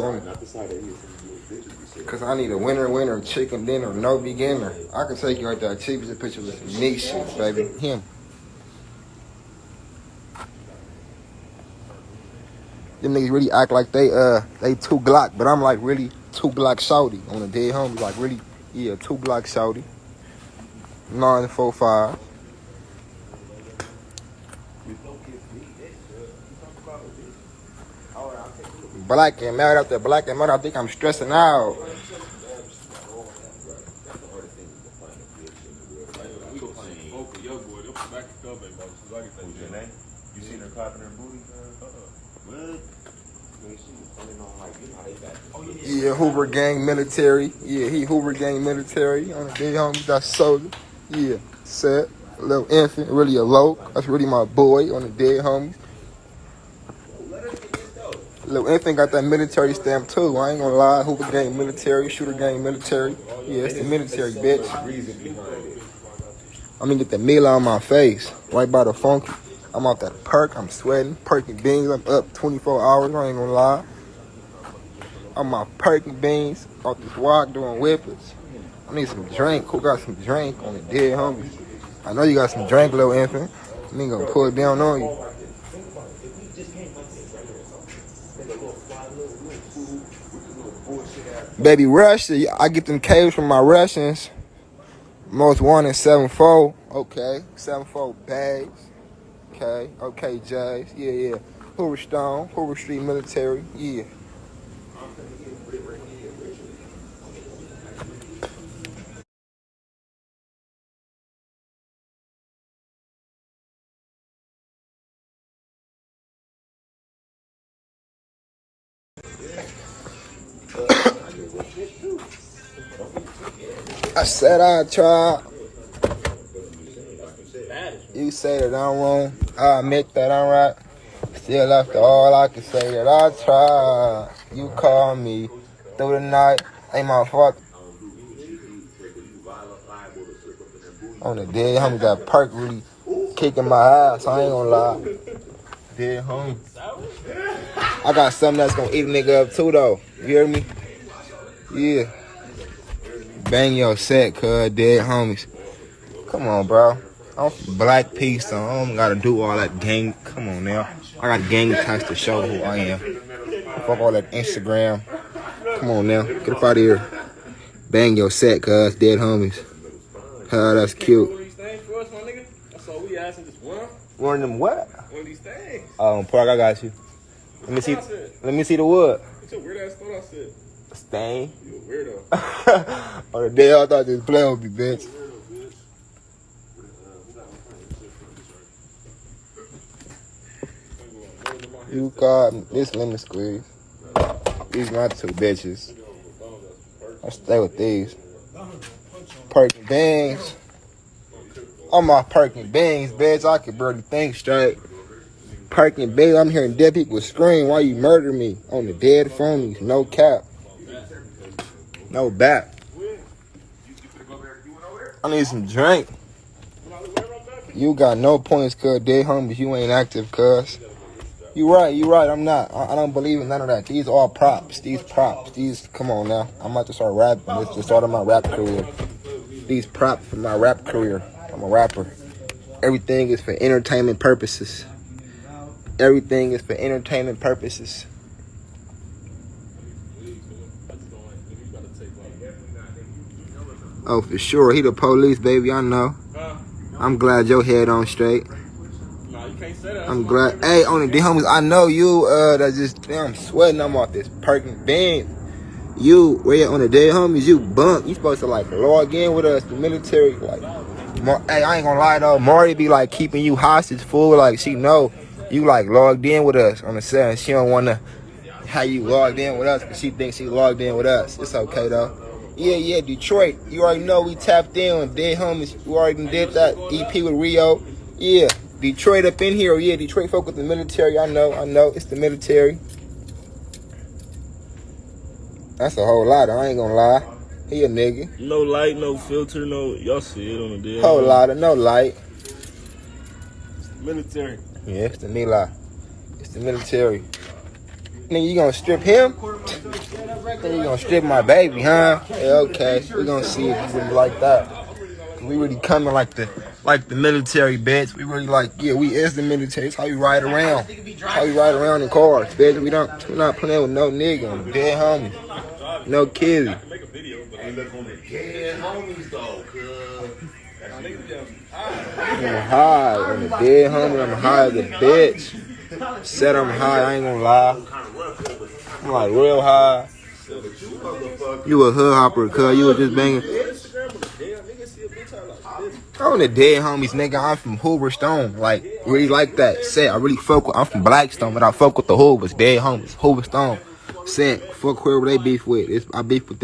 for me. Cause I need a winner chicken dinner, no beginner. I can take you right there, cheapest picture with some neat shit, baby. Him. Them niggas really act like they too Glock, but I'm like really too Glock shouty on the dead homies, like really, yeah, too Glock shouty. 945. Black and mad out there, black and mad. I think I'm stressing out. You seen her clapping her booty? Yeah, Hoover gang military. Yeah, he Hoover gang military on the dead homies. That's soldier. Yeah, set. A little infant, really a low. That's really my boy on the dead homies. Little infant got that military stamp too. I ain't gonna lie. Hoover gang military, shooter gang military. Yeah, it's the military, bitch. I'm gonna get the meal on my face, right by the funky. I'm out that perk. I'm sweating, perking beans. I'm up 24 hours. I ain't gonna lie. I'm out perking beans, off this walk doing whippets. I need some drink. Who got some drink on the dead homies? I know you got some drink, little infant. Nigga gonna pull it down on you. Baby Rush, I get them K's from my Russians. Most wanted 7-4. Okay, 7-4 bags. Okay, J's. Yeah. Hoover Stone, Hoover Street Military. Yeah. I said I'd try. You say that I'm wrong. I admit that I'm right. Still after all, I can say that I tried. You call me through the night. Ain't my fault. On the dead homie, that perk really kicking my ass. I ain't gonna lie. Dead homie. I got something that's gonna eat a nigga up too, though. You hear me? Yeah. Bang your set, cuz, dead homies. Come on, bro. I'm Black Peace, so I don't gotta do all that gang. Come on now. I got gang tags to show who I am. Fuck all that Instagram. Come on now. Get up out of here. Bang your set, cuz, dead homies. That's cute. One of these things for us, my nigga. That's all we asking, just one. One of them what? One of these things. Park, I got you. Let me see the wood. It's a weird ass thought I said. Stain. You a weirdo. On the day I thought this play would be bitch. You got this lemon squeeze. These my two bitches. I stay with these. Perking beans. I'm off perking beans, bitch. I can barely think straight. Perking beans. I'm hearing dead people scream. Why you murder me? On the dead phonies. No cap. No back. I need some drink. You got no points, cuz. Dead homies, you ain't active, cuz. You right, I'm not. I don't believe in none of that. These are all props. These, come on now. I'm about to start rapping. This is the start of my rap career. These props for my rap career. I'm a rapper. Everything is for entertainment purposes. Everything is for entertainment purposes. Oh, for sure. He the police, baby. I know. I'm glad your head on straight. I'm glad. Hey, on the D homies, I know you. That just damn sweating. I'm off this perking bean. You, where on the dead homies, you bump. You supposed to like log in with us, the military. Like, hey, I ain't gonna lie though. Mari be like keeping you hostage, fool. Like she know you like logged in with us on the set. She don't wanna how you logged in with us, cause she thinks she logged in with us. It's okay though. Yeah, Detroit. You already know we tapped in on dead homies. We already did that EP with Rio. Yeah. Detroit up in here. Yeah, Detroit folk with the military. I know. It's the military. That's a whole lot. I ain't gonna lie. He a nigga. No light, no filter, no. Y'all see it on the dead. Whole lot of no light. It's the military. Yeah, it's the Mila. It's the military. Nigga, you gonna strip him? think you gonna strip my baby, huh? Yeah, okay. We gonna see if you really like that. We really coming like the military, bitch. We really like, yeah, we is the military. It's how we ride around. How we ride around in cars, bitch. We're not playing with no nigga. I'm dead homies. No kidding. I'm high on the dead homie. I'm high as a bitch. Said I'm high. I ain't gonna lie. I'm like real high. You a hood hopper, cuz. You was just banging. I'm the dead homies, nigga. I'm from Hoover Stone. Like, really like that. Said I really fuck with. I'm from Blackstone, but I fuck with the Hoovers. Dead homies. Hoover Stone. Said fuck whoever they beef with. I beef with them.